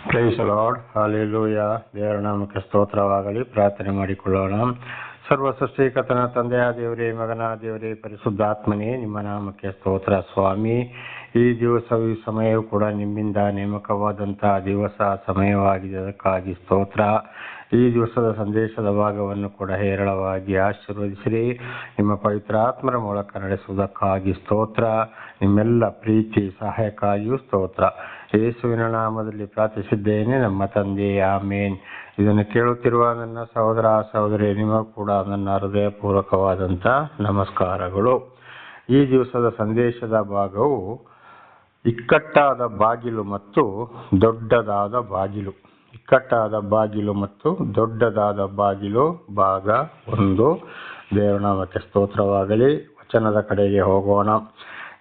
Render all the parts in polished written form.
Price lord, hallelujah. ದೇವರ ನಾಮಕ್ಕೆ ಸ್ತೋತ್ರವಾಗಲಿ. ಪ್ರಾರ್ಥನೆ ಮಾಡಿಕೊಳ್ಳೋಣ. ಸರ್ವ ಸೃಷ್ಟಿಕರ್ತನ ತಂದೆಯ ದೇವರೇ, ಮಗನ ದೇವರೇ, ಪರಿಶುದ್ಧಾತ್ಮನೇ, ನಿಮ್ಮ ನಾಮಕ್ಕೆ ಸ್ತೋತ್ರ ಸ್ವಾಮಿ. ಈ ದಿವಸವು ಈ ಸಮಯವೂ ಕೂಡ ನಿಮ್ಮಿಂದ ನೇಮಕವಾದಂತಹ ದಿವಸ ಸಮಯವಾಗಿದೆ, ಅದಕ್ಕಾಗಿ ಸ್ತೋತ್ರ. ಈ ದಿವಸದ ಸಂದೇಶದ ಭಾಗವನ್ನು ಕೂಡ ಹೇರಳವಾಗಿ ಆಶೀರ್ವದಿಸಿರಿ. ನಿಮ್ಮ ಪವಿತ್ರಾತ್ಮರ ಮೂಲಕ ನಡೆಸುವುದಕ್ಕಾಗಿ ಸ್ತೋತ್ರ. ನಿಮ್ಮೆಲ್ಲ ಪ್ರೀತಿ ಸಹಾಯಕ್ಕಾಗಿಯೂ ಸ್ತೋತ್ರ. ಯೇಸುವಿನ ನಾಮದಲ್ಲಿ ಪ್ರಾರ್ಥಿಸಿದ್ದೇನೆ, ನಮ್ಮ ತಂದೆ, ಆಮೇನ್. ಇದನ್ನು ಕೇಳುತ್ತಿರುವ ನನ್ನ ಸಹೋದರ ಸಹೋದರಿ, ನಿಮಗೂ ಕೂಡ ನನ್ನ ಹೃದಯಪೂರ್ವಕವಾದಂಥ ನಮಸ್ಕಾರಗಳು. ಈ ದಿವಸದ ಸಂದೇಶದ ಭಾಗವು ಇಕ್ಕಟ್ಟಾದ ಬಾಗಿಲು ಮತ್ತು ದೊಡ್ಡದಾದ ಬಾಗಿಲು. ಇಕ್ಕಟ್ಟಾದ ಬಾಗಿಲು ಮತ್ತು ದೊಡ್ಡದಾದ ಬಾಗಿಲು, ಭಾಗ 1. ದೇವನಾಮಕ್ಕೆ ಸ್ತೋತ್ರವಾಗಲಿ. ವಚನದ ಕಡೆಗೆ ಹೋಗೋಣ.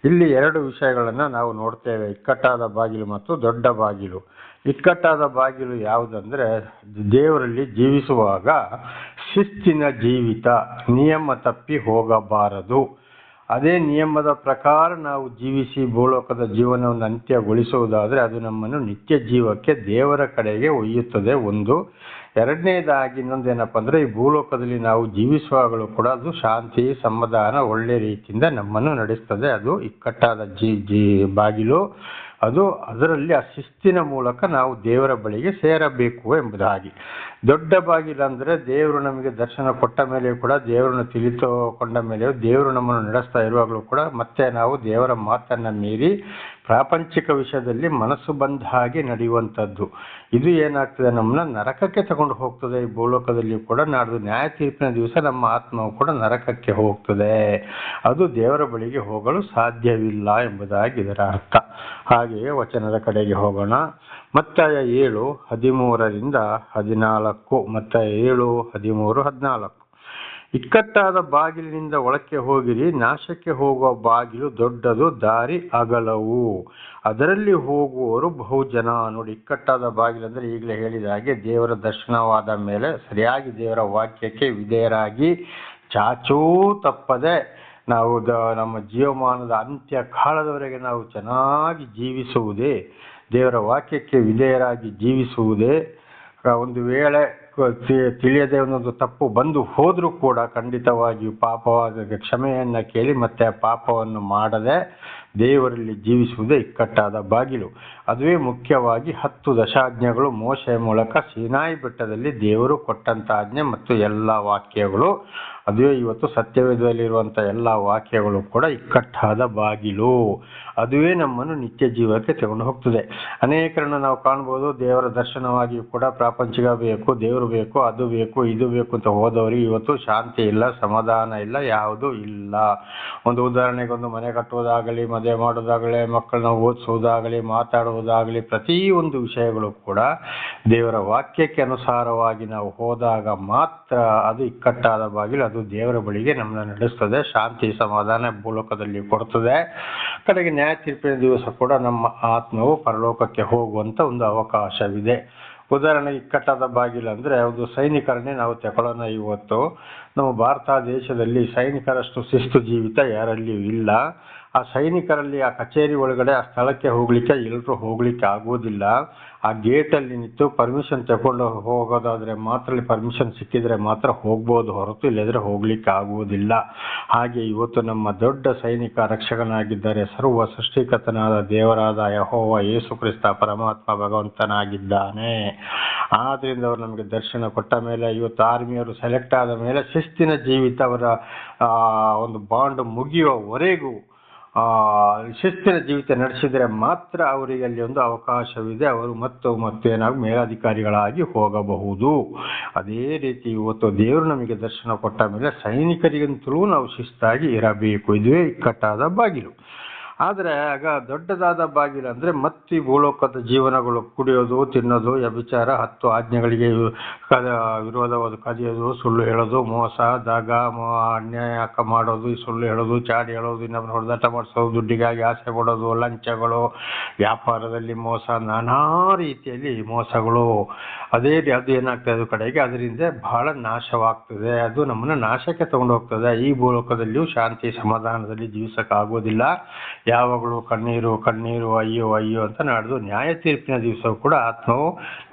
ಇಲ್ಲಿ 2 ವಿಷಯಗಳನ್ನು ನಾವು ನೋಡ್ತೇವೆ, ಇಕ್ಕಟ್ಟಾದ ಬಾಗಿಲು ಮತ್ತು ದೊಡ್ಡ ಬಾಗಿಲು. ಇಕ್ಕಟ್ಟಾದ ಬಾಗಿಲು ಯಾವುದಂದ್ರೆ, ದೇವರಲ್ಲಿ ಜೀವಿಸುವಾಗ ಶಿಸ್ತಿನ ಜೀವಿತ, ನಿಯಮ ತಪ್ಪಿ ಹೋಗಬಾರದು. ಅದೇ ನಿಯಮದ ಪ್ರಕಾರ ನಾವು ಜೀವಿಸಿ ಭೂಲೋಕದ ಜೀವನವನ್ನು ಅಂತ್ಯಗೊಳಿಸುವುದಾದರೆ ಅದು ನಮ್ಮನ್ನು ನಿತ್ಯ ಜೀವಕ್ಕೆ, ದೇವರ ಕಡೆಗೆ ಒಯ್ಯುತ್ತದೆ. 1. ಎರಡನೇದಾಗಿ ಇನ್ನೊಂದೇನಪ್ಪ ಅಂದರೆ, ಈ ಭೂಲೋಕದಲ್ಲಿ ನಾವು ಜೀವಿಸುವಾಗಲೂ ಕೂಡ ಅದು ಶಾಂತಿ, ಸಮಾಧಾನ, ಒಳ್ಳೆ ರೀತಿಯಿಂದ ನಮ್ಮನ್ನು ನಡೆಸ್ತದೆ. ಅದು ಇಕ್ಕಟ್ಟಾದ ಬಾಗಿಲು. ಅದರಲ್ಲಿ ಆ ಶಿಸ್ತಿನ ಮೂಲಕ ನಾವು ದೇವರ ಬಳಿಗೆ ಸೇರಬೇಕು ಎಂಬುದಾಗಿ. ದೊಡ್ಡ ಬಾಗಿಲು ಅಂದರೆ, ದೇವರು ನಮಗೆ ದರ್ಶನ ಕೊಟ್ಟ ಮೇಲೆಯೂ ಕೂಡ, ದೇವರನ್ನು ತಿಳಿದುಕೊಂಡ ಮೇಲೆಯೂ, ದೇವರು ನಮ್ಮನ್ನು ನಡೆಸ್ತಾ ಇರುವಾಗಲೂ ಕೂಡ ಮತ್ತೆ ನಾವು ದೇವರ ಮಾತನ್ನು ಮೀರಿ ಪ್ರಾಪಂಚಿಕ ವಿಷಯದಲ್ಲಿ ಮನಸ್ಸು ಬಂದ ಹಾಗೆ ನಡೆಯುವಂಥದ್ದು. ಇದು ಏನಾಗ್ತದೆ, ನಮ್ಮನ್ನ ನರಕಕ್ಕೆ ತಗೊಂಡು ಹೋಗ್ತದೆ. ಈ ಭೂಲೋಕದಲ್ಲಿ ಕೂಡ ನಾಡ್ದು ನ್ಯಾಯ ತೀರ್ಪಿನ ದಿವಸ ನಮ್ಮ ಆತ್ಮವು ಕೂಡ ನರಕಕ್ಕೆ ಹೋಗ್ತದೆ. ಅದು ದೇವರ ಬಳಿಗೆ ಹೋಗಲು ಸಾಧ್ಯವಿಲ್ಲ ಎಂಬುದಾಗಿ ಇದರ ಅರ್ಥ. ಹಾಗೆಯೇ ವಚನದ ಕಡೆಗೆ ಹೋಗೋಣ. ಮತ್ತಾಯ 7:13-14. ಮತ್ತಾಯ 7:13-14. ಇಕ್ಕಟ್ಟಾದ ಬಾಗಿಲಿನಿಂದ ಒಳಕ್ಕೆ ಹೋಗಿರಿ, ನಾಶಕ್ಕೆ ಹೋಗುವ ಬಾಗಿಲು ದೊಡ್ಡದು, ದಾರಿ ಅಗಲವು, ಅದರಲ್ಲಿ ಹೋಗುವವರು ಬಹುಜನ. ನೋಡಿ, ಇಕ್ಕಟ್ಟಾದ ಬಾಗಿಲು ಅಂದರೆ ಈಗಲೇ ಹೇಳಿದ ಹಾಗೆ ದೇವರ ದರ್ಶನವಾದ ಮೇಲೆ ಸರಿಯಾಗಿ ದೇವರ ವಾಕ್ಯಕ್ಕೆ ವಿಧೇಯರಾಗಿ ಚಾಚೂ ತಪ್ಪದೆ ನಾವು ನಮ್ಮ ಜೀವಮಾನದ ಅಂತ್ಯ ಕಾಲದವರೆಗೆ ನಾವು ಚೆನ್ನಾಗಿ ಜೀವಿಸುವುದೇ, ದೇವರ ವಾಕ್ಯಕ್ಕೆ ವಿಧೇಯರಾಗಿ ಜೀವಿಸುವುದೇ. ಒಂದು ವೇಳೆ ತಿಳಿಯದೆ ಒಂದೊಂದು ತಪ್ಪು ಬಂದು ಹೋದರೂ ಕೂಡ ಖಂಡಿತವಾಗಿಯೂ ಪಾಪವಾದ ಕ್ಷಮೆಯನ್ನು ಕೇಳಿ ಮತ್ತೆ ಪಾಪವನ್ನು ಮಾಡದೆ ದೇವರಲ್ಲಿ ಜೀವಿಸುವುದೇ ಇಕ್ಕಟ್ಟಾದ ಬಾಗಿಲು. ಅದುವೇ ಮುಖ್ಯವಾಗಿ 10 ದಶಾಜ್ಞೆಗಳು ಮೋಶೆಯ ಮೂಲಕ ಸೀನಾಯಿ ಬೆಟ್ಟದಲ್ಲಿ ದೇವರು ಕೊಟ್ಟಂತ ಆಜ್ಞೆ ಮತ್ತು ಎಲ್ಲ ವಾಕ್ಯಗಳು. ಅದುವೇ ಇವತ್ತು ಸತ್ಯವೇದದಲ್ಲಿರುವಂಥ ಎಲ್ಲ ವಾಕ್ಯಗಳು ಕೂಡ ಇಕ್ಕಟ್ಟಾದ ಬಾಗಿಲು. ಅದುವೇ ನಮ್ಮನ್ನು ನಿತ್ಯ ಜೀವಕ್ಕೆ ತಗೊಂಡು ಹೋಗ್ತದೆ. ಅನೇಕರನ್ನು ನಾವು ಕಾಣ್ಬೋದು, ದೇವರ ದರ್ಶನವಾಗಿಯೂ ಕೂಡ ಪ್ರಾಪಂಚಿಕ ಬೇಕು, ದೇವರು ಬೇಕು, ಅದು ಬೇಕು, ಇದು ಬೇಕು ಅಂತ ಹೋದವರಿಗೆ ಇವತ್ತು ಶಾಂತಿ ಇಲ್ಲ, ಸಮಾಧಾನ ಇಲ್ಲ, ಯಾವುದೂ ಇಲ್ಲ. ಒಂದು ಉದಾಹರಣೆಗೆ, ಒಂದು ಮನೆ ಕಟ್ಟುವುದಾಗಲಿ, ಮದುವೆ ಮಾಡೋದಾಗಲಿ, ಮಕ್ಕಳನ್ನ ಓದಿಸುವುದಾಗಲಿ, ಮಾತಾಡುವುದಾಗಲಿ, ಪ್ರತಿಯೊಂದು ವಿಷಯಗಳು ಕೂಡ ದೇವರ ವಾಕ್ಯಕ್ಕೆ ಅನುಸಾರವಾಗಿ ನಾವು ಹೋದಾಗ ಮಾತ್ರ ಅದು ಇಕ್ಕಟ್ಟಾದ ಬಾಗಿಲು. ಅದು ದೇವರ ಬಳಿಗೆ ನಮ್ಮನ್ನು ನಡೆಸ್ತದೆ, ಶಾಂತಿ ಸಮಾಧಾನ ಭೂಲೋಕದಲ್ಲಿ ಕೊಡ್ತದೆ. ಕಡೆಗೆ ನ್ಯಾಯ ತೀರ್ಪಿನ ದಿವಸ ಕೂಡ ನಮ್ಮ ಆತ್ಮವು ಪರಲೋಕಕ್ಕೆ ಹೋಗುವಂತ ಒಂದು ಅವಕಾಶವಿದೆ. ಉದಾಹರಣೆಗೆ, ಇಕ್ಕಟ್ಟಾದ ಬಾಗಿಲು ಅಂದರೆ ಒಂದು ಸೈನಿಕರನ್ನೇ ನಾವು ತಗೊಳ್ಳೋಣ. ಇವತ್ತು ನಮ್ಮ ಭಾರತ ದೇಶದಲ್ಲಿ ಸೈನಿಕರಷ್ಟು ಶಿಸ್ತು ಜೀವಿತ ಯಾರಲ್ಲಿಯೂ ಇಲ್ಲ. ಆ ಸೈನಿಕರಲ್ಲಿ ಆ ಕಚೇರಿ ಒಳಗಡೆ ಆ ಸ್ಥಳಕ್ಕೆ ಹೋಗ್ಲಿಕ್ಕೆ ಎಲ್ಲರೂ ಹೋಗ್ಲಿಕ್ಕೆ ಆಗುವುದಿಲ್ಲ. ಆ ಗೇಟಲ್ಲಿ ನಿಂತು ಪರ್ಮಿಷನ್ ತಗೊಂಡು ಹೋಗೋದಾದ್ರೆ ಮಾತ್ರ, ಪರ್ಮಿಷನ್ ಸಿಕ್ಕಿದ್ರೆ ಮಾತ್ರ ಹೋಗ್ಬೋದು, ಹೊರತು ಇಲ್ಲದ್ರೆ ಹೋಗ್ಲಿಕ್ಕೆ ಆಗುವುದಿಲ್ಲ. ಹಾಗೆ ಇವತ್ತು ನಮ್ಮ ದೊಡ್ಡ ಸೈನಿಕ ರಕ್ಷಕನಾಗಿದ್ದಾರೆ, ಸರ್ವ ಸೃಷ್ಟಿಕರ್ತನಾದ ದೇವರಾದ ಯೆಹೋವ ಯೇಸು ಕ್ರಿಸ್ತ ಪರಮಾತ್ಮ ಭಗವಂತನಾಗಿದ್ದಾನೆ. ಆದ್ರಿಂದ ಅವರು ನಮಗೆ ದರ್ಶನ ಕೊಟ್ಟ ಮೇಲೆ, ಇವತ್ತು ಆರ್ಮಿಯವರು ಸೆಲೆಕ್ಟ್ ಆದ ಮೇಲೆ ಶಿಸ್ತಿನ ಜೀವಿತ ಅವರ ಒಂದು ಬಾಂಡ್ ಮುಗಿಯುವವರೆಗೂ ಶಿಸ್ತಿನ ಜೀವಿತ ನಡೆಸಿದರೆ ಮಾತ್ರ ಅವರಿಗೆ ಅಲ್ಲಿ ಒಂದು ಅವಕಾಶವಿದೆ. ಅವರು ಮತ್ತು ಏನಾಗಿ ಮೇಲಾಧಿಕಾರಿಗಳಾಗಿ ಹೋಗಬಹುದು. ಅದೇ ರೀತಿ ಇವತ್ತು ದೇವರು ನಮಗೆ ದರ್ಶನ ಕೊಟ್ಟ ಮೇಲೆ ಸೈನಿಕರಿಗಂತಲೂ ನಾವು ಶಿಸ್ತಾಗಿ ಇರಬೇಕು. ಇದುವೇ ಇಕ್ಕಟ್ಟಾದ ಬಾಗಿಲು. ಆದರೆ ಆಗ ದೊಡ್ಡದಾದ ಬಾಗಿಲು ಅಂದರೆ ಮತ್ತೆ ಭೂಲೋಕದ ಜೀವನಗಳು, ಕುಡಿಯೋದು, ತಿನ್ನೋದು, ವ್ಯಭಿಚಾರ, 10 ಆಜ್ಞೆಗಳಿಗೆ ವಿರೋಧವಾದ ಕದಿಯೋದು, ಸುಳ್ಳು ಹೇಳೋದು, ಮೋಸ, ದಗ, ಅನ್ಯಾಯ ಮಾಡೋದು, ಸುಳ್ಳು ಹೇಳೋದು, ಚಾಡಿ ಹೇಳೋದು, ಇನ್ನೊಬ್ಬರು ಹೊಡೆದಾಟ ಮಾಡಿಸೋದು, ದುಡ್ಡಿಗಾಗಿ ಆಸೆ ಪಡೋದು, ಲಂಚಗಳು, ವ್ಯಾಪಾರದಲ್ಲಿ ಮೋಸ, ನಾನಾ ರೀತಿಯಲ್ಲಿ ಮೋಸಗಳು. ಅದು ಏನಾಗ್ತದೆ ಕಡೆಗೆ ಅದರಿಂದ ಬಹಳ ನಾಶವಾಗ್ತದೆ. ಅದು ನಮ್ಮನ್ನು ನಾಶಕ್ಕೆ ತಗೊಂಡು ಹೋಗ್ತದೆ. ಈ ಭೂಲೋಕದಲ್ಲಿಯೂ ಶಾಂತಿ ಸಮಾಧಾನದಲ್ಲಿ ಜೀವಿಸಕ್ಕಾಗೋದಿಲ್ಲ. ಯಾವಾಗಲೂ ಕಣ್ಣೀರು ಕಣ್ಣೀರು ಅಯ್ಯೋ ಅಯ್ಯೋ ಅಂತ ನಡೆದು ನ್ಯಾಯ ತೀರ್ಪಿನ ದಿವಸ ಕೂಡ ಆತ್ಮವು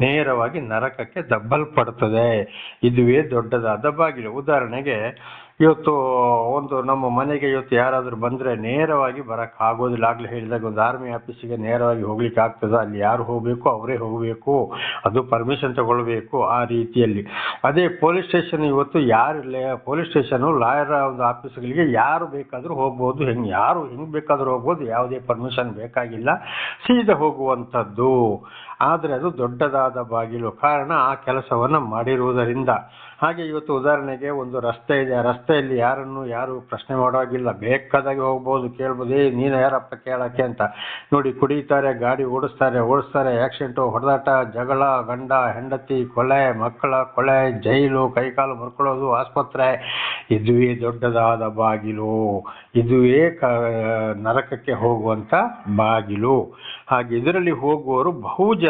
ನೇರವಾಗಿ ನರಕಕ್ಕೆ ದಬ್ಬಲ್ಪಡ್ತದೆ. ಇದುವೇ ದೊಡ್ಡದಾದ ಬಾಗಿಲು. ಉದಾಹರಣೆಗೆ ಇವತ್ತು ಒಂದು ನಮ್ಮ ಮನೆಗೆ ಇವತ್ತು ಯಾರಾದರೂ ಬಂದರೆ ನೇರವಾಗಿ ಬರಕ್ಕೆ ಆಗೋದಿಲ್ಲ. ಆಗಲೇ ಹೇಳಿದಾಗ ಒಂದು ಆರ್ಮಿ ಆಫೀಸಿಗೆ ನೇರವಾಗಿ ಹೋಗ್ಲಿಕ್ಕೆ ಆಗ್ತದೆ? ಅಲ್ಲಿ ಯಾರು ಹೋಗಬೇಕು ಅವರೇ ಹೋಗಬೇಕು, ಅದು ಪರ್ಮಿಷನ್ ತಗೊಳ್ಬೇಕು. ಆ ರೀತಿಯಲ್ಲಿ ಅದೇ ಪೊಲೀಸ್ ಸ್ಟೇಷನ್ ಇವತ್ತು ಯಾರಿಲ್ಲ, ಪೊಲೀಸ್ ಸ್ಟೇಷನು ಲಾಯರ್ ಒಂದು ಆಫೀಸ್ಗಳಿಗೆ ಯಾರು ಬೇಕಾದರೂ ಹೋಗ್ಬೋದು, ಯಾರು ಹೆಂಗೆ ಬೇಕಾದರೂ ಹೋಗ್ಬೋದು, ಯಾವುದೇ ಪರ್ಮಿಷನ್ ಬೇಕಾಗಿಲ್ಲ, ಸೀದಾ ಹೋಗುವಂಥದ್ದು. ಆದರೆ ಅದು ದೊಡ್ಡದಾದ ಬಾಗಿಲು, ಕಾರಣ ಆ ಕೆಲಸವನ್ನು ಮಾಡಿರುವುದರಿಂದ. ಹಾಗೆ ಇವತ್ತು ಉದಾಹರಣೆಗೆ ಒಂದು ರಸ್ತೆ ಇದೆ, ಆ ರಸ್ತೆಯಲ್ಲಿ ಯಾರು ಪ್ರಶ್ನೆ ಮಾಡೋಗಿಲ್ಲ, ಬೇಕಾದಾಗೆ ಹೋಗ್ಬೋದು, ಕೇಳ್ಬೋದು, ನೀನು ಯಾರಪ್ಪ ಕೇಳಕ್ಕೆ ಅಂತ. ನೋಡಿ, ಕುಡಿತಾರೆ, ಗಾಡಿ ಓಡಿಸ್ತಾರೆ, ಆಕ್ಸಿಡೆಂಟು, ಹೊಡೆದಾಟ, ಜಗಳ, ಗಂಡ ಹೆಂಡತಿ ಕೊಲೆ, ಮಕ್ಕಳ ಕೊಲೆ, ಜೈಲು, ಕೈಕಾಲು ಮುರ್ಕೊಳ್ಳೋದು, ಆಸ್ಪತ್ರೆ. ಇದುವೇ ದೊಡ್ಡದಾದ ಬಾಗಿಲು, ಇದುವೇ ನರಕಕ್ಕೆ ಹೋಗುವಂಥ ಬಾಗಿಲು. ಹಾಗೆ ಇದರಲ್ಲಿ ಹೋಗುವವರು ಬಹುಜನ.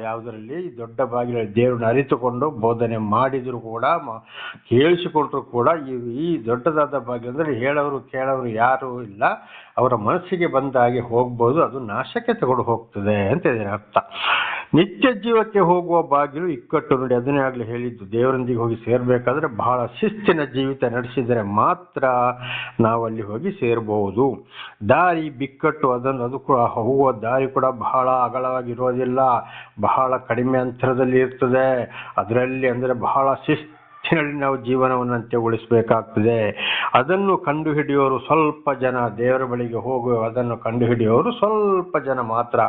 ಯಾವುದರಲ್ಲಿ? ದೊಡ್ಡ ಬಾಗಿಲಲ್ಲಿ ದೇವರನ್ನ ಅರಿತುಕೊಂಡು ಬೋಧನೆ ಮಾಡಿದ್ರು ಕೂಡ, ಕೇಳಿಸಿಕೊಂಡ್ರು ಕೂಡ, ಈ ದೊಡ್ಡದಾದ ಬಾಗಿಲು ಅಂದರೆ ಹೇಳೋರು ಕೇಳೋರು ಯಾರು ಇಲ್ಲ, ಅವರ ಮನಸ್ಸಿಗೆ ಬಂದ ಹಾಗೆ ಹೋಗ್ಬೋದು, ಅದು ನಾಶಕ್ಕೆ ತಗೊಂಡು ಹೋಗ್ತದೆ ಅಂತ ಇದರ ಅರ್ಥ. ನಿತ್ಯ ಜೀವಕ್ಕೆ ಹೋಗುವ ಬಾಗಿಲು ಇಕ್ಕಟ್ಟು. ನೋಡಿ, ಅದನ್ನೇ ಆಗಲೇ ಹೇಳಿದ್ದು, ದೇವರೊಂದಿಗೆ ಹೋಗಿ ಸೇರ್ಬೇಕಾದ್ರೆ ಬಹಳ ಶಿಸ್ತಿನ ಜೀವಿತ ನಡೆಸಿದರೆ ಮಾತ್ರ ನಾವಲ್ಲಿ ಹೋಗಿ ಸೇರಬಹುದು. ದಾರಿ ಬಿಕ್ಕಟ್ಟು, ಅದು ಕೂಡ ಹೋಗುವ ದಾರಿ ಕೂಡ ಬಹಳ ಅಗಲವಾಗಿರೋದಿಲ್ಲ, ಬಹಳ ಕಡಿಮೆ ಅಂತರದಲ್ಲಿ ಇರ್ತದೆ. ಅದರಲ್ಲಿ ಅಂದರೆ ಬಹಳ ಶಿಸ್ತಿನಲ್ಲಿ ನಾವು ಜೀವನವನ್ನು ಅಂತ್ಯಗೊಳಿಸಬೇಕಾಗ್ತದೆ. ಅದನ್ನು ಕಂಡುಹಿಡಿಯೋರು ಸ್ವಲ್ಪ ಜನ, ದೇವರ ಬಳಿಗೆ ಹೋಗುವ ಅದನ್ನು ಕಂಡುಹಿಡಿಯೋರು ಸ್ವಲ್ಪ ಜನ ಮಾತ್ರ.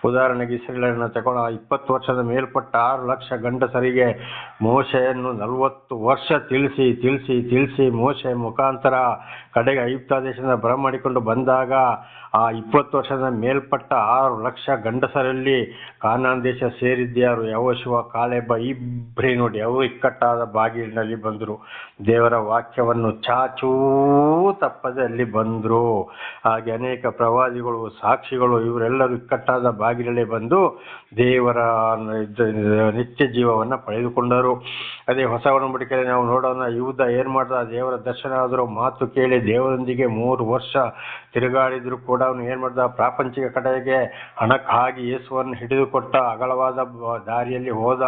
ಉದಾಹರಣೆಗೆ ಇಸ್ರೇಲನ್ನು ತಗೊಳ್ಳೋ, 20 ವರ್ಷದ ಮೇಲ್ಪಟ್ಟ 6 ಲಕ್ಷ ಗಂಡಸರಿಗೆ ಮೋಶೆಯನ್ನು 40 ವರ್ಷ ತಿಳಿಸಿ ಮೋಶೆ ಮುಖಾಂತರ ಕಡೆಗೆ ಐಗುಪ್ತ ದೇಶದಿಂದ ಬರಮಾಡಿಕೊಂಡು ಬಂದಾಗ ಆ 20 ವರ್ಷದ ಮೇಲ್ಪಟ್ಟ 6 ಲಕ್ಷ ಗಂಡಸರಲ್ಲಿ ಕಾನಾನ್ ದೇಶ ಸೇರಿದ್ಯಾರು? ಯೆಹೋಶುವ, ಕಾಲೇಬ ಇಬ್ಬರೇ. ನೋಡಿ, ಅವರು ಇಕ್ಕಟ್ಟಾದ ಬಾಗಿಲಿನಲ್ಲಿ ಬಂದರು, ದೇವರ ವಾಕ್ಯವನ್ನು ಚಾಚೂ ತಪ್ಪದೆ ಅಲ್ಲಿ ಬಂದರು. ಹಾಗೆ ಅನೇಕ ಪ್ರವಾದಿಗಳು, ಸಾಕ್ಷಿಗಳು, ಇವರೆಲ್ಲರೂ ಇಕ್ಕಟ್ಟಾದ ಬಾಗಿಲಲ್ಲಿ ಬಂದು ದೇವರ ನಿತ್ಯ ಜೀವವನ್ನು ಪಡೆದುಕೊಂಡರು. ಅದೇ ಹೊಸ ಒಡಂಬಡಿಕೆಯಲ್ಲಿ ನಾವು ನೋಡೋಣ, ಯೂದ ಏನು ಮಾಡ್ದ? ದೇವರ ದರ್ಶನ ಆದರೂ ಮಾತು ಕೇಳಿ ದೇವರೊಂದಿಗೆ 3 ವರ್ಷ ತಿರುಗಾಡಿದ್ರು ಕೂಡ ಅವನು ಏನು ಮಾಡ್ದ? ಪ್ರಾಪಂಚಿಕ ಕಡೆಗೆ ಹಣಕ್ಕಾಗಿ ಯೇಸುವನ್ನು ಹಿಡಿದುಕೊಟ್ಟ, ಅಗಲವಾದ ದಾರಿಯಲ್ಲಿ ಹೋದ.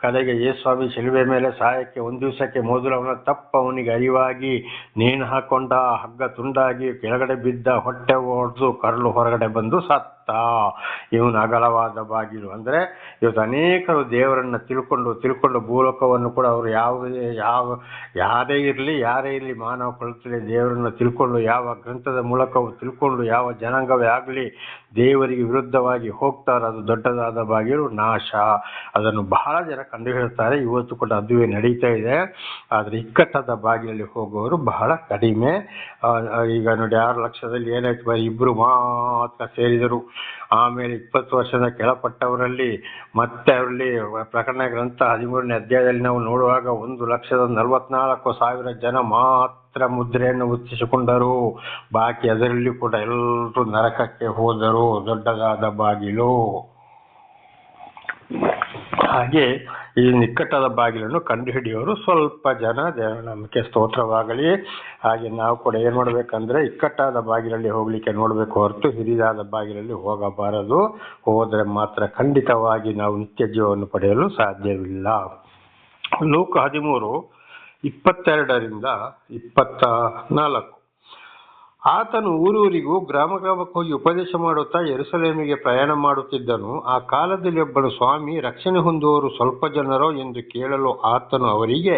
ಕಡೆಗೆ ಯೇಸ್ವಾಮಿ ಶಿಲುಬೆ ಮೇಲೆ ಸಾಯಕ್ಕೆ 1 ದಿವಸಕ್ಕೆ ಮೊದಲು ಅವನ ತಪ್ಪು ಅವನಿಗೆ ಅರಿವಾಗಿ ನೇಣು ಹಾಕೊಂಡ, ಹಗ್ಗ ತುಂಡಾಗಿ ಕೆಳಗಡೆ ಬಿದ್ದ, ಹೊಟ್ಟೆ ಒಡೆದು ಕರಳು ಹೊರಗಡೆ ಬಂದು ಸತ್ತ. ಇವನು ಅಗಲವಾದ ಬಾಗಿಲು. ಅಂದರೆ ಇವತ್ತು ಅನೇಕರು ದೇವರನ್ನು ತಿಳ್ಕೊಂಡು ಭೂಲೋಕವನ್ನು ಕೂಡ ಅವರು ಯಾರೇ ಇರಲಿ ಮಾನವ ಕೊಳುತ್ತಲೇ ದೇವರನ್ನು ತಿಳ್ಕೊಂಡು, ಯಾವ ಗ್ರಂಥದ ಮೂಲಕವೂ ತಿಳ್ಕೊಂಡು, ಯಾವ ಜನಾಂಗವೇ ಆಗಲಿ ದೇವರಿಗೆ ವಿರುದ್ಧವಾಗಿ ಹೋಗ್ತಾರೆ, ಅದು ದೊಡ್ಡದಾದ ಬಾಗಿಲು, ನಾಶ. ಅದನ್ನು ಬಹಳ ಜನ ಕಂಡು ಹೇಳ್ತಾರೆ, ಇವತ್ತು ಕೂಡ ಅದುವೇ ನಡೀತಾ ಇದೆ. ಆದರೆ ಇಕ್ಕಟ್ಟಾದ ಬಾಗಿಲಲ್ಲಿ ಹೋಗುವವರು ಬಹಳ ಕಡಿಮೆ. ಈಗ ನೋಡಿ, 6 ಲಕ್ಷದಲ್ಲಿ ಏನಾಯ್ತು? ಬರೀ 2 ಮಾತ್ರ ಸೇರಿದರು. ಆಮೇಲೆ 20 ವರ್ಷದ ಕೆಳಪಟ್ಟವರಲ್ಲಿ ಮತ್ತೆ ಅವರಲ್ಲಿ ಪ್ರಕಟಣೆ ಗ್ರಂಥ 13ನೇ ಅಧ್ಯಾಯದಲ್ಲಿ ನಾವು ನೋಡುವಾಗ 1,44,000 ಜನ ಮಾತ್ರ ಮುದ್ರೆಯನ್ನು ಮುಚ್ಚಿಸಿಕೊಂಡರು. ಬಾಕಿ ಅದರಲ್ಲಿ ಕೂಡ ಎಲ್ಲರೂ ನರಕಕ್ಕೆ ಹೋದರು. ದೊಡ್ಡದಾದ ಬಾಗಿಲು. ಹಾಗೆ ಈ ನಿಕ್ಕಟ್ಟಾದ ಬಾಗಿಲನ್ನು ಕಂಡುಹಿಡಿಯೋರು ಸ್ವಲ್ಪ ಜನ. ದೇವರ ನಾಮಕ್ಕೆ ಸ್ತೋತ್ರವಾಗಲಿ. ಹಾಗೆ ನಾವು ಕೂಡ ಏನು ಮಾಡಬೇಕಂದ್ರೆ ಇಕ್ಕಟ್ಟಾದ ಬಾಗಿಲಲ್ಲಿ ಹೋಗ್ಲಿಕ್ಕೆ ನೋಡಬೇಕು ಹೊರತು ಹಿರಿದಾದ ಬಾಗಿಲಲ್ಲಿ ಹೋಗಬಾರದು. ಹೋದರೆ ಮಾತ್ರ ಖಂಡಿತವಾಗಿ ನಾವು ನಿತ್ಯ ಜೀವವನ್ನು ಪಡೆಯಲು ಸಾಧ್ಯವಿಲ್ಲ. ಲೂಕ 13:22-24. ಆತನು ಊರೂರಿಗೂ ಗ್ರಾಮಕ್ಕೆ ಹೋಗಿ ಉಪದೇಶ ಮಾಡುತ್ತಾ ಯೆರೂಸಲೇಮಿಗೆ ಪ್ರಯಾಣ ಮಾಡುತ್ತಿದ್ದನು. ಆ ಕಾಲದಲ್ಲಿ ಒಬ್ಬನು, ಸ್ವಾಮಿ, ರಕ್ಷಣೆ ಹೊಂದುವವರು ಸ್ವಲ್ಪ ಜನರೋ ಎಂದು ಕೇಳಲು ಆತನು ಅವರಿಗೆ,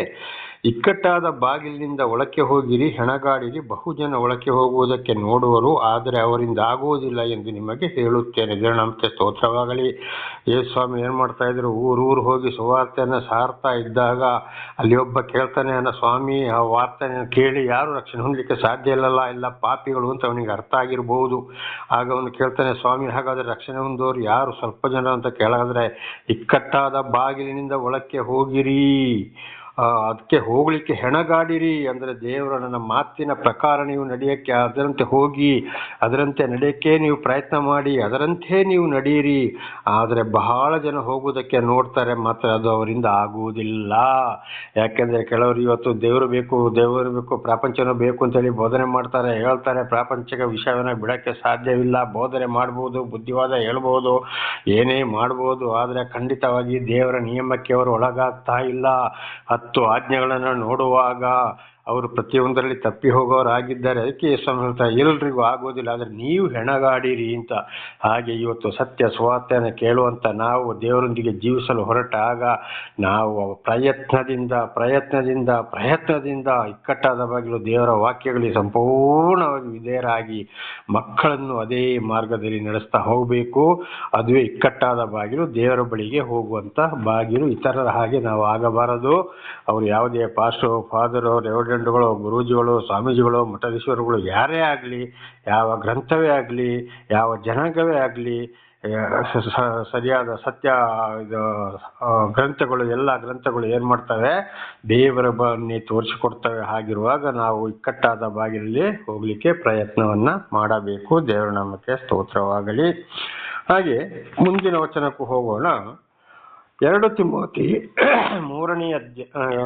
ಇಕ್ಕಟ್ಟಾದ ಬಾಗಿಲಿನಿಂದ ಒಳಕ್ಕೆ ಹೋಗಿರಿ, ಹೆಣಗಾಡಿರಿ, ಬಹುಜನ ಒಳಕ್ಕೆ ಹೋಗುವುದಕ್ಕೆ ನೋಡುವರು, ಆದರೆ ಅವರಿಂದ ಆಗುವುದಿಲ್ಲ ಎಂದು ನಿಮಗೆ ಹೇಳುತ್ತೇನೆ. ದೇವರ ನಾಮಕ್ಕೆ ಸ್ತೋತ್ರವಾಗಲಿ. ಯೇಸುಸ್ವಾಮಿ ಏನು ಮಾಡ್ತಾ ಇದ್ರು? ಊರು ಹೋಗಿ ಸುವಾರ್ತೆಯನ್ನು ಸಾರ್ತಾ ಇದ್ದಾಗ ಅಲ್ಲಿ ಒಬ್ಬ ಕೇಳ್ತಾನೆ, ಸ್ವಾಮಿ, ಆ ವಾರ್ತೆಯನ್ನು ಕೇಳಿ ಯಾರು ರಕ್ಷಣೆ ಹೊಂದಲಿಕ್ಕೆ ಸಾಧ್ಯ ಇಲ್ಲಲ್ಲ, ಎಲ್ಲ ಪಾಪಿಗಳು ಅಂತ ಅವನಿಗೆ ಅರ್ಥ ಆಗಿರಬಹುದು. ಆಗ ಅವನು ಕೇಳ್ತಾನೆ, ಸ್ವಾಮಿ, ಹಾಗಾದರೆ ರಕ್ಷಣೆ ಹೊಂದೋರು ಯಾರು? ಸ್ವಲ್ಪ ಜನ ಅಂತ ಕೇಳಿದ್ರೆ, ಇಕ್ಕಟ್ಟಾದ ಬಾಗಿಲಿನಿಂದ ಒಳಕ್ಕೆ ಹೋಗಿರಿ, ಅದಕ್ಕೆ ಹೋಗ್ಲಿಕ್ಕೆ ಹೆಣಗಾಡಿರಿ, ಅಂದರೆ ದೇವರ ನನ್ನ ಮಾತಿನ ಪ್ರಕಾರ ನೀವು ನಡೆಯಕ್ಕೆ ಅದರಂತೆ ಹೋಗಿ ಅದರಂತೆ ನಡೆಯಕ್ಕೆ ನೀವು ಪ್ರಯತ್ನ ಮಾಡಿ, ಅದರಂತೆ ನೀವು ನಡೆಯಿರಿ. ಆದರೆ ಬಹಳ ಜನ ಹೋಗುವುದಕ್ಕೆ ನೋಡ್ತಾರೆ, ಮಾತ್ರ ಅದು ಅವರಿಂದ ಆಗುವುದಿಲ್ಲ. ಯಾಕೆಂದರೆ ಕೆಲವರು ಇವತ್ತು ದೇವರು ಬೇಕು ಪ್ರಪಂಚನೂ ಬೇಕು ಅಂತೇಳಿ ಬೋಧನೆ ಮಾಡ್ತಾರೆ, ಹೇಳ್ತಾರೆ. ಪ್ರಾಪಂಚಿಕ ವಿಷಯವನ್ನು ಬಿಡಕ್ಕೆ ಸಾಧ್ಯವಿಲ್ಲ. ಬೋಧನೆ ಮಾಡ್ಬೋದು, ಬುದ್ಧಿವಾದ ಹೇಳ್ಬೋದು, ಏನೇ ಮಾಡ್ಬೋದು, ಆದರೆ ಖಂಡಿತವಾಗಿ ದೇವರ ನಿಯಮಕ್ಕೆ ಅವರು ಒಳಗಾಗ್ತಾ ಇಲ್ಲ. 10 ಆಜ್ಞೆಗಳನ್ನು ನೋಡುವಾಗ ಅವರು ಪ್ರತಿಯೊಂದರಲ್ಲಿ ತಪ್ಪಿ ಹೋಗೋರಾಗಿದ್ದಾರೆ. ಅದಕ್ಕೆ ಸ್ವಾಮಿ ಹೇಳ್ತಾರೆ, ಎಲ್ರಿಗೂ ಆಗೋದಿಲ್ಲ, ಆದರೆ ನೀವು ಹೆಣಗಾಡಿರಿ ಅಂತ. ಹಾಗೆ ಇವತ್ತು ಸತ್ಯ ಸುವಾರ್ತೆಯನ್ನು ಕೇಳುವಂಥ ನಾವು ದೇವರೊಂದಿಗೆ ಜೀವಿಸಲು ಹೊರಟಾಗ ನಾವು ಪ್ರಯತ್ನದಿಂದ ಇಕ್ಕಟ್ಟಾದ ಬಾಗಿಲು ದೇವರ ವಾಕ್ಯಗಳಿಗೆ ಸಂಪೂರ್ಣವಾಗಿ ವಿಧೇಯರಾಗಿ ಮಕ್ಕಳನ್ನು ಅದೇ ಮಾರ್ಗದಲ್ಲಿ ನಡೆಸ್ತಾ ಹೋಗಬೇಕು. ಅದುವೇ ಇಕ್ಕಟ್ಟಾದ ಬಾಗಿಲು, ದೇವರ ಬಳಿಗೆ ಹೋಗುವಂಥ ಬಾಗಿಲು. ಇತರರ ಹಾಗೆ ನಾವು ಆಗಬಾರದು. ಅವರು ಯಾವುದೇ ಫಾದರು, ರೆವರೆಂಡ್ಗಳು, ಗುರೂಜಿಗಳು, ಸ್ವಾಮೀಜಿಗಳು, ಮಠಾಧೀಶ್ವರಗಳು ಯಾರೇ ಆಗಲಿ, ಯಾವ ಗ್ರಂಥವೇ ಆಗಲಿ, ಯಾವ ಜನಾಂಗವೇ ಆಗಲಿ, ಸರಿಯಾದ ಸತ್ಯ ಗ್ರಂಥಗಳು, ಎಲ್ಲ ಗ್ರಂಥಗಳು ಏನು ಮಾಡ್ತವೆ, ದೇವರ ಬನ್ನಿ ತೋರಿಸಿಕೊಡ್ತವೆ. ಹಾಗಿರುವಾಗ ನಾವು ಇಕ್ಕಟ್ಟಾದ ಬಾಗಿಲಲ್ಲಿ ಹೋಗಲಿಕ್ಕೆ ಪ್ರಯತ್ನವನ್ನು ಮಾಡಬೇಕು. ದೇವರ ನಾಮಕ್ಕೆ ಸ್ತೋತ್ರವಾಗಲಿ. ಹಾಗೆ ಮುಂದಿನ ವಚನಕ್ಕೂ ಹೋಗೋಣ. 2 ತಿಮೋತಿ 2ನೇ ಅಧ್ಯಾಯ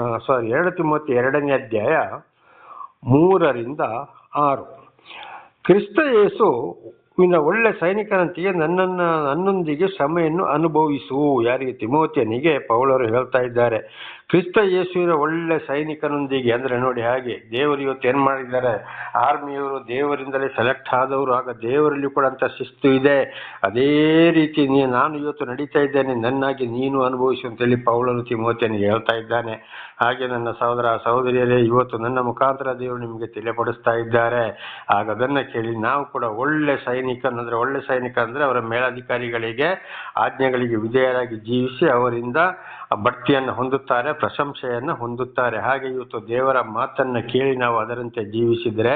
3-6. ಕ್ರಿಸ್ತ ಯೇಸುವಿನ ಒಳ್ಳೆ ಸೈನಿಕನಂತೆಯೇ ನನ್ನೊಂದಿಗೆ ಶ್ರಮೆಯನ್ನು ಅನುಭವಿಸು. ಯಾರಿಗೆ? ತಿಮೋತಿಯನಿಗೆ ಪೌಲರು ಹೇಳ್ತಾ ಇದ್ದಾರೆ. ಕ್ರಿಸ್ತ ಯೇಸುವಿನ ಒಳ್ಳೆ ಸೈನಿಕನೊಂದಿಗೆ ಅಂದರೆ ನೋಡಿ, ಹಾಗೆ ದೇವರು ಇವತ್ತು ಏನು ಮಾಡಿದ್ದಾರೆ, ಆರ್ಮಿಯವರು ದೇವರಿಂದಲೇ ಸೆಲೆಕ್ಟ್ ಆದವರು. ಆಗ ದೇವರಲ್ಲಿ ಕೂಡ ಅಂತ ಶಿಸ್ತು ಇದೆ. ಅದೇ ರೀತಿ ನಾನು ಇವತ್ತು ನಡೀತಾ ಇದ್ದೇನೆ, ನನ್ನಾಗಿ ನೀನು ಅನುಭವಿಸು ಅಂತೇಳಿ ಪೌಲನು ತಿಮೋತಿಯನಿಗೆ ಹೇಳ್ತಾ ಇದ್ದಾನೆ. ಹಾಗೆ ನನ್ನ ಸಹೋದರ ಸಹೋದರಿಯರೇ, ಇವತ್ತು ನನ್ನ ಮುಖಾಂತರ ದೇವರು ನಿಮಗೆ ತಿಳಿಪಡಿಸ್ತಾ ಇದ್ದಾರೆ. ಆಗ ಅದನ್ನು ಕೇಳಿ ನಾವು ಕೂಡ ಒಳ್ಳೆ ಸೈನಿಕ ಅಂದರೆ ಅವರ ಮೇಲಧಿಕಾರಿಗಳಿಗೆ ಆಜ್ಞೆಗಳಿಗೆ ವಿಧೇಯರಾಗಿ ಜೀವಿಸಿ ಅವರಿಂದ ಬಡ್ತಿಯನ್ನು ಹೊಂದುತ್ತಾರೆ, ಪ್ರಶಂಸೆಯನ್ನು ಹೊಂದುತ್ತಾರೆ. ಹಾಗೆ ಇವತ್ತು ದೇವರ ಮಾತನ್ನು ಕೇಳಿ ನಾವು ಅದರಂತೆ ಜೀವಿಸಿದರೆ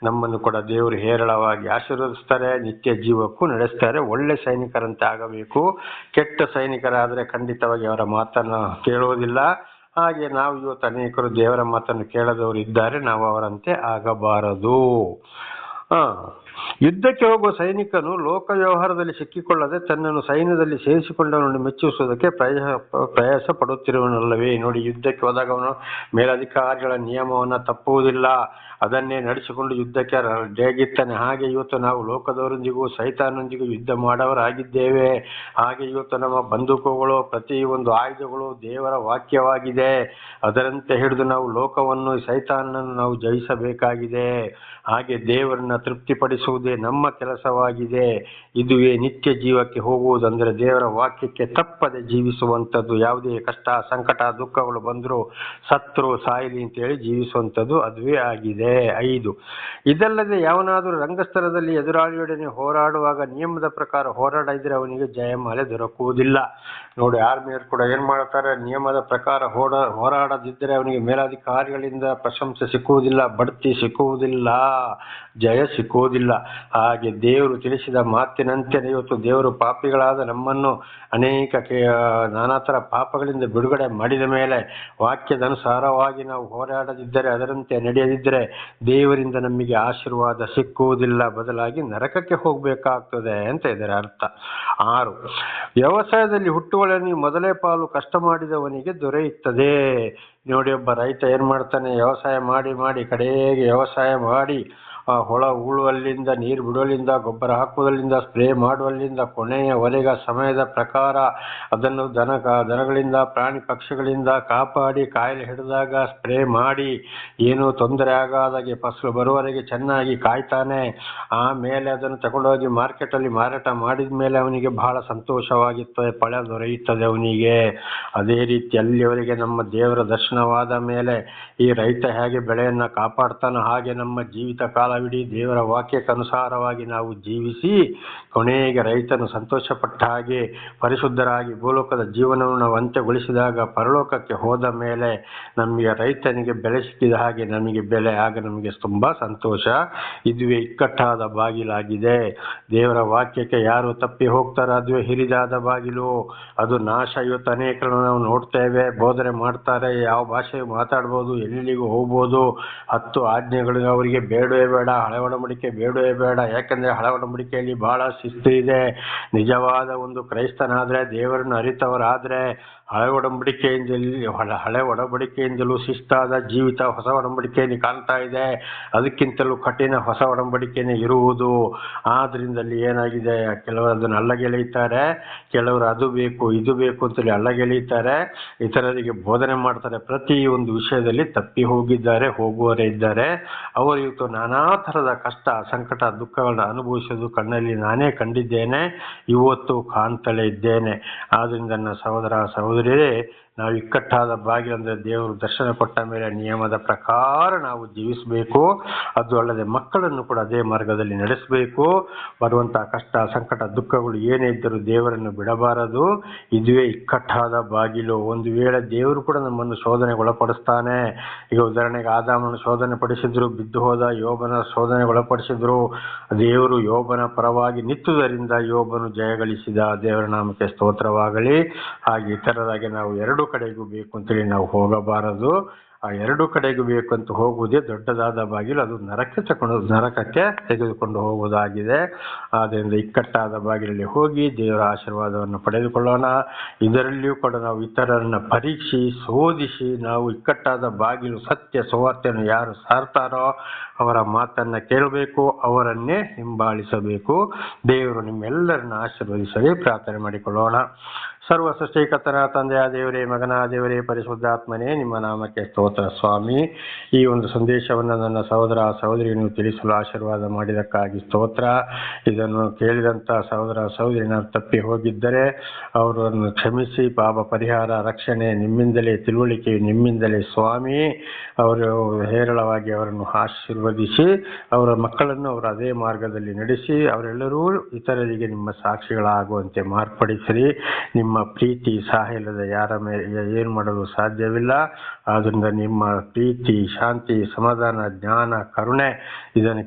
ನಮ್ಮನ್ನು ಕೂಡ ದೇವರು ಹೇರಳವಾಗಿ ಆಶೀರ್ವದಿಸ್ತಾರೆ, ನಿತ್ಯ ಜೀವಕ್ಕೂ ನಡೆಸ್ತಾರೆ. ಒಳ್ಳೆ ಸೈನಿಕರಂತೆ ಆಗಬೇಕು. ಕೆಟ್ಟ ಸೈನಿಕರಾದರೆ ಖಂಡಿತವಾಗಿ ಅವರ ಮಾತನ್ನು ಕೇಳುವುದಿಲ್ಲ. ಹಾಗೆ ನಾವು ಇವತ್ತು ಅನೇಕರು ದೇವರ ಮಾತನ್ನು ಕೇಳದವರು ಇದ್ದಾರೆ, ನಾವು ಅವರಂತೆ ಆಗಬಾರದು. ಯುದ್ಧಕ್ಕೆ ಹೋಗುವ ಸೈನಿಕನು ಲೋಕ ವ್ಯವಹಾರದಲ್ಲಿ ಸಿಕ್ಕಿಕೊಳ್ಳದೆ ತನ್ನನ್ನು ಸೈನ್ಯದಲ್ಲಿ ಸೇರಿಸಿಕೊಂಡವನನ್ನು ಮೆಚ್ಚಿಸುವುದಕ್ಕೆ ಪ್ರಯಾಸ ಪಡುತ್ತಿರುವನಲ್ಲವೇ. ನೋಡಿ, ಯುದ್ಧಕ್ಕೆ ಹೋದಾಗ ಅವನು ಮೇಲಧಿಕಾರಿಗಳ ನಿಯಮವನ್ನು ತಪ್ಪುವುದಿಲ್ಲ, ಅದನ್ನೇ ನಡೆಸಿಕೊಂಡು ಯುದ್ಧಕ್ಕೆ ರೇಗಿತ್ತಾನೆ. ಹಾಗೆ ಇವತ್ತು ನಾವು ಲೋಕದವರೊಂದಿಗೂ ಸೈತಾನೊಂದಿಗೂ ಯುದ್ಧ ಮಾಡವರಾಗಿದ್ದೇವೆ. ಹಾಗೆ ಇವತ್ತು ನಮ್ಮ ಬಂದೂಕುಗಳು, ಪ್ರತಿಯೊಂದು ಆಯುಧಗಳು ದೇವರ ವಾಕ್ಯವಾಗಿದೆ. ಅದರಂತೆ ಹಿಡಿದು ನಾವು ಲೋಕವನ್ನು, ಸೈತಾನನ್ನು ನಾವು ಜಯಿಸಬೇಕಾಗಿದೆ. ಹಾಗೆ ದೇವರನ್ನ ತೃಪ್ತಿಪಡಿಸುವುದೇ ನಮ್ಮ ಕೆಲಸವಾಗಿದೆ. ಇದುವೇ ನಿತ್ಯ ಜೀವಕ್ಕೆ ಹೋಗುವುದು. ಅಂದರೆ ದೇವರ ವಾಕ್ಯಕ್ಕೆ ತಪ್ಪದೆ ಜೀವಿಸುವಂಥದ್ದು. ಯಾವುದೇ ಕಷ್ಟ, ಸಂಕಟ, ದುಃಖಗಳು ಬಂದರೂ ಸತ್ರು ಸಾಯಲಿ ಅಂತೇಳಿ ಜೀವಿಸುವಂಥದ್ದು ಅದುವೇ ಆಗಿದೆ. 5. ಇದಲ್ಲದೆ ಯಾವನಾದರೂ ರಂಗಸ್ಥಳದಲ್ಲಿ ಎದುರಾಳಿಯೊಡನೆ ಹೋರಾಡುವಾಗ ನಿಯಮದ ಪ್ರಕಾರ ಹೋರಾಡಿದರೆ ಅವನಿಗೆ ಜಯಮಾಲೆ ದೊರಕುವುದಿಲ್ಲ. ನೋಡಿ, ಆರ್ಮಿಯರು ಕೂಡ ಏನು ಮಾಡ್ತಾರೆ, ನಿಯಮದ ಪ್ರಕಾರ ಹೋರಾಡದಿದ್ದರೆ ಅವನಿಗೆ ಮೇಲಾಧಿಕಾರಿಗಳಿಂದ ಪ್ರಶಂಸೆ ಸಿಕ್ಕುವುದಿಲ್ಲ, ಬಡ್ತಿ ಸಿಕ್ಕುವುದಿಲ್ಲ, ಜಯ ಸಿಕ್ಕುವುದಿಲ್ಲ. ಹಾಗೆ ದೇವರು ತಿಳಿಸಿದ ಮಾತಿನಂತೆ ಇವತ್ತು ದೇವರು ಪಾಪಿಗಳಾದ ನಮ್ಮನ್ನು ಅನೇಕ ನಾನಾ ಥರ ಪಾಪಗಳಿಂದ ಬಿಡುಗಡೆ ಮಾಡಿದ ಮೇಲೆ ವಾಕ್ಯದನುಸಾರವಾಗಿ ನಾವು ಹೋರಾಡದಿದ್ದರೆ, ಅದರಂತೆ ನಡೆಯದಿದ್ದರೆ ದೇವರಿಂದ ನಮಗೆ ಆಶೀರ್ವಾದ ಸಿಕ್ಕುವುದಿಲ್ಲ, ಬದಲಾಗಿ ನರಕಕ್ಕೆ ಹೋಗಬೇಕಾಗ್ತದೆ ಅಂತ ಇದರ ಅರ್ಥ. 6. ವ್ಯವಸಾಯದಲ್ಲಿ ಹುಟ್ಟುವಳನ್ನು ಮೊದಲೇ ಪಾಲು ಕಷ್ಟ ಮಾಡಿದವನಿಗೆ ದೊರೆಯುತ್ತದೆ. ನೋಡಿ, ಒಬ್ಬ ರೈತ ಏನು ಮಾಡ್ತಾನೆ, ವ್ಯವಸಾಯ ಮಾಡಿ ಕಡೆಗೆ ವ್ಯವಸಾಯ ಮಾಡಿ ಹೊಳ ಉಳುವಲ್ಲಿಂದ, ನೀರು ಬಿಡುವಲ್ಲಿಂದ, ಗೊಬ್ಬರ ಹಾಕುವುದರಿಂದ, ಸ್ಪ್ರೇ ಮಾಡುವಲ್ಲಿಂದ ಕೊನೆಯವರೆಗೆ ಸಮಯದ ಪ್ರಕಾರ ಅದನ್ನು ದನಗಳಿಂದ, ಪ್ರಾಣಿ ಪಕ್ಷಿಗಳಿಂದ ಕಾಪಾಡಿ, ಕಾಯಿಲೆ ಹಿಡಿದಾಗ ಸ್ಪ್ರೇ ಮಾಡಿ, ಏನೂ ತೊಂದರೆ ಆಗದಾಗೆ ಫಸಲು ಬರುವವರೆಗೆ ಚೆನ್ನಾಗಿ ಕಾಯ್ತಾನೆ. ಆಮೇಲೆ ಅದನ್ನು ತಗೊಂಡೋಗಿ ಮಾರ್ಕೆಟಲ್ಲಿ ಮಾರಾಟ ಮಾಡಿದ ಮೇಲೆ ಅವನಿಗೆ ಬಹಳ ಸಂತೋಷವಾಗಿರ್ತದೆ, ಫಲ ದೊರೆಯುತ್ತದೆ ಅವನಿಗೆ. ಅದೇ ರೀತಿ ಅಲ್ಲಿಯವರೆಗೆ ನಮ್ಮ ದೇವರ ದರ್ಶನವಾದ ಮೇಲೆ ಈ ರೈತ ಹೇಗೆ ಬೆಳೆಯನ್ನು ಕಾಪಾಡ್ತಾನೋ ಹಾಗೆ ನಮ್ಮ ಜೀವಿತ ಕಾಲ ತಾವಿಡಿ ದೇವರ ವಾಕ್ಯಕ್ಕನುಸಾರವಾಗಿ ನಾವು ಜೀವಿಸಿ ಕೊನೆಗೆ ರೈತನು ಸಂತೋಷಪಟ್ಟ ಹಾಗೆ ಪರಿಶುದ್ಧರಾಗಿ ಭೂಲೋಕದ ಜೀವನವನ್ನು ನಾವು ಅಂತ್ಯಗೊಳಿಸಿದಾಗ ಪರಲೋಕಕ್ಕೆ ಹೋದ ಮೇಲೆ ನಮಗೆ ರೈತನಿಗೆ ಬೆಲೆ ಸಿಕ್ಕಿದ ಹಾಗೆ ನಮಗೆ ಬೆಲೆ, ಆಗ ನಮಗೆ ತುಂಬ ಸಂತೋಷ. ಇದುವೇ ಇಕ್ಕಟ್ಟಾದ ಬಾಗಿಲಾಗಿದೆ. ದೇವರ ವಾಕ್ಯಕ್ಕೆ ಯಾರು ತಪ್ಪಿ ಹೋಗ್ತಾರೋ ಅದುವೇ ಹಿರಿದಾದ ಬಾಗಿಲು, ಅದು ನಾಶ. ಇವತ್ತು ಅನೇಕರನ್ನು ನಾವು ನೋಡ್ತೇವೆ, ಬೋಧನೆ ಮಾಡ್ತಾರೆ, ಯಾವ ಭಾಷೆ ಮಾತಾಡ್ಬೋದು, ಎಲ್ಲಿಗೂ ಹೋಗ್ಬೋದು, 10 ಆಜ್ಞೆಗಳು ಅವರಿಗೆ ಬೇಡವೇ ಬೇಡ, ಹಳೆ ಒಡಂಬಡಿಕೆ ಬೇಡವೇ ಬೇಡ. ಯಾಕಂದರೆ ಹಳೆ ಒಡಂಬಡಿಕೆಯಲ್ಲಿ ಬಹಳ ಶಿಸ್ತು ಇದೆ. ನಿಜವಾದ ಒಂದು ಕ್ರೈಸ್ತನಾದರೆ, ದೇವರನ್ನು ಅರಿತವರಾದರೆ ಹಳೆ ಒಡಂಬಡಿಕೆಯಿಂದಲೂ ಶಿಸ್ತಾದ ಜೀವಿತ ಹೊಸ ಒಡಂಬಡಿಕೆಯಲ್ಲಿ ಕಾಣ್ತಾ ಇದೆ. ಅದಕ್ಕಿಂತಲೂ ಕಠಿಣ ಹೊಸ ಒಡಂಬಡಿಕೆಯೇ ಇರುವುದು. ಆದ್ರಿಂದಲ್ಲಿ ಏನಾಗಿದೆ, ಕೆಲವರು ಅದನ್ನು ಅಲ್ಲಗೆಳೆಯುತ್ತಾರೆ, ಕೆಲವರು ಅದು ಬೇಕು ಇದು ಬೇಕು ಅಂತೇಳಿ ಅಲ್ಲಗೆಳೆಯುತ್ತಾರೆ, ಇತರರಿಗೆ ಬೋಧನೆ ಮಾಡ್ತಾರೆ. ಪ್ರತಿ ಒಂದು ವಿಷಯದಲ್ಲಿ ತಪ್ಪಿ ಹೋಗುವವರೇ ಇದ್ದಾರೆ. ಅವರು ಇವತ್ತು ನಾನಾ ಥರದ ಕಷ್ಟ, ಸಂಕಟ, ದುಃಖಗಳನ್ನ ಅನುಭವಿಸೋದು ಕಣ್ಣಲ್ಲಿ ನಾನೇ ಕಂಡಿದ್ದೇನೆ, ಇವತ್ತು ಕಾಣ್ತಲೇ ಇದ್ದೇನೆ. ಆದ್ರಿಂದ ನನ್ನ ಸಹೋದರ ಸಹೋದರಿಯರೇ, ನಾವು ಇಕ್ಕಟ್ಟಾದ ಬಾಗಿಲು ಅಂದರೆ ದೇವರು ದರ್ಶನ ಕೊಟ್ಟ ಮೇಲೆ ನಿಯಮದ ಪ್ರಕಾರ ನಾವು ಜೀವಿಸಬೇಕು. ಅದು ಅಲ್ಲದೆ ಮಕ್ಕಳನ್ನು ಕೂಡ ಅದೇ ಮಾರ್ಗದಲ್ಲಿ ನಡೆಸಬೇಕು. ಬರುವಂತಹ ಕಷ್ಟ, ಸಂಕಟ, ದುಃಖಗಳು ಏನೇ ಇದ್ದರೂ ದೇವರನ್ನು ಬಿಡಬಾರದು. ಇದುವೇ ಇಕ್ಕಟ್ಟಾದ ಬಾಗಿಲು. ಒಂದು ವೇಳೆ ದೇವರು ಕೂಡ ನಮ್ಮನ್ನು ಶೋಧನೆಗೆ ಒಳಪಡಿಸ್ತಾನೆ. ಈಗ ಉದಾಹರಣೆಗೆ ಆದಾಮನ ಶೋಧನೆ ಪಡಿಸಿದ್ರು, ಬಿದ್ದು ಹೋದ. ಯೋಬನ ಶೋಧನೆಗೆ ಒಳಪಡಿಸಿದ್ರು, ದೇವರು ಯೋಬನ ಪರವಾಗಿ ನಿಂತುದರಿಂದ ಯೋಬನು ಜಯಗಳಿಸಿದ. ದೇವರ ನಾಮಕ್ಕೆ ಸ್ತೋತ್ರವಾಗಲಿ. ಹಾಗೆ ಇತರರಾಗಿ ನಾವು ಎರಡು ಕಡೆಗೂ ಬೇಕು ಅಂತೇಳಿ ನಾವು ಹೋಗಬಾರದು. ಆ ಎರಡು ಕಡೆಗೂ ಬೇಕಂತ ಹೋಗುವುದೇ ದೊಡ್ಡದಾದ ಬಾಗಿಲು, ಅದು ನರಕಕ್ಕೆ ತೆಗೆದುಕೊಂಡು ಹೋಗುವುದಾಗಿದೆ. ಆದ್ದರಿಂದ ಇಕ್ಕಟ್ಟಾದ ಬಾಗಿಲಲ್ಲಿ ಹೋಗಿ ದೇವರ ಆಶೀರ್ವಾದವನ್ನು ಪಡೆದುಕೊಳ್ಳೋಣ. ಇದರಲ್ಲಿಯೂ ಕೂಡ ನಾವು ಇತರರನ್ನು ಪರೀಕ್ಷೆ ಶೋಧಿಸಿ ನಾವು ಇಕ್ಕಟ್ಟಾದ ಬಾಗಿಲು ಸತ್ಯ ಸುವಾರ್ತೆಯನ್ನು ಯಾರು ಸಾರ್ತಾರೋ ಅವರ ಮಾತನ್ನು ಕೇಳಬೇಕು, ಅವರನ್ನೇ ಹಿಂಬಾಲಿಸಬೇಕು. ದೇವರು ನಿಮ್ಮೆಲ್ಲರನ್ನ ಆಶೀರ್ವದಿಸಲಿ. ಪ್ರಾರ್ಥನೆ ಮಾಡಿಕೊಳ್ಳೋಣ. ಸರ್ವ ಸೃಷ್ಟಿಕರ್ತನ ತಂದೆಯ ದೇವರೇ, ಮಗನ ದೇವರೇ, ಪರಿಶುದ್ಧಾತ್ಮನೇ, ನಿಮ್ಮ ನಾಮಕ್ಕೆ ಸ್ತೋತ್ರ ಸ್ವಾಮಿ. ಈ ಒಂದು ಸಂದೇಶವನ್ನು ನನ್ನ ಸಹೋದರ ಸಹೋದರಿ ನೀವು ತಿಳಿಸಲು ಆಶೀರ್ವಾದ ಮಾಡಿದಕ್ಕಾಗಿ ಸ್ತೋತ್ರ. ಇದನ್ನು ಕೇಳಿದಂಥ ಸಹೋದರ ಸಹೋದರಿ ನಾವು ತಪ್ಪಿ ಹೋಗಿದ್ದರೆ ಅವರನ್ನು ಕ್ಷಮಿಸಿ, ಪಾಪ ಪರಿಹಾರ, ರಕ್ಷಣೆ ನಿಮ್ಮಿಂದಲೇ, ತಿಳುವಳಿಕೆ ನಿಮ್ಮಿಂದಲೇ ಸ್ವಾಮಿ. ಅವರು ಹೇರಳವಾಗಿ ಅವರನ್ನು ಆಶೀರ್ವದಿಸಿ, ಅವರ ಮಕ್ಕಳನ್ನು ಅವರು ಅದೇ ಮಾರ್ಗದಲ್ಲಿ ನಡೆಸಿ, ಅವರೆಲ್ಲರೂ ಇತರರಿಗೆ ನಿಮ್ಮ ಸಾಕ್ಷಿಗಳಾಗುವಂತೆ ಮಾರ್ಪಡಿಸಿರಿ. ನಿಮ್ಮ ಪ್ರೀತಿ ಸಹಾಯದ ಯಾರ ಮೇಲೆ ಏನು ಮಾಡಲು ಸಾಧ್ಯವಿಲ್ಲ. ಆದ್ದರಿಂದ ನಿಮ್ಮ ಪ್ರೀತಿ, ಶಾಂತಿ, ಸಮಾಧಾನ, ಜ್ಞಾನ, ಕರುಣೆ ಇದನ್ನು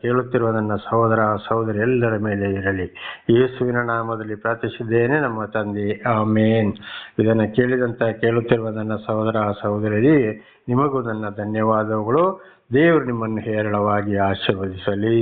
ಕೇಳುತ್ತಿರುವ ನನ್ನ ಸಹೋದರ ಸಹೋದರಿ ಎಲ್ಲರ ಮೇಲೆ ಇರಲಿ. ಯೇಸುವಿನ ನಾಮದಲ್ಲಿ ಪ್ರಾರ್ಥಿಸಿದ್ದೇನೆ ನಮ್ಮ ತಂದೆ, ಆಮೇನ್. ಇದನ್ನು ಕೇಳುತ್ತಿರುವ ನನ್ನ ಸಹೋದರ ಸಹೋದರಿ ನಿಮಗೂ ನನ್ನ ಧನ್ಯವಾದಗಳು. ದೇವರು ನಿಮ್ಮನ್ನು ಹೇರಳವಾಗಿ ಆಶೀರ್ವದಿಸಲಿ.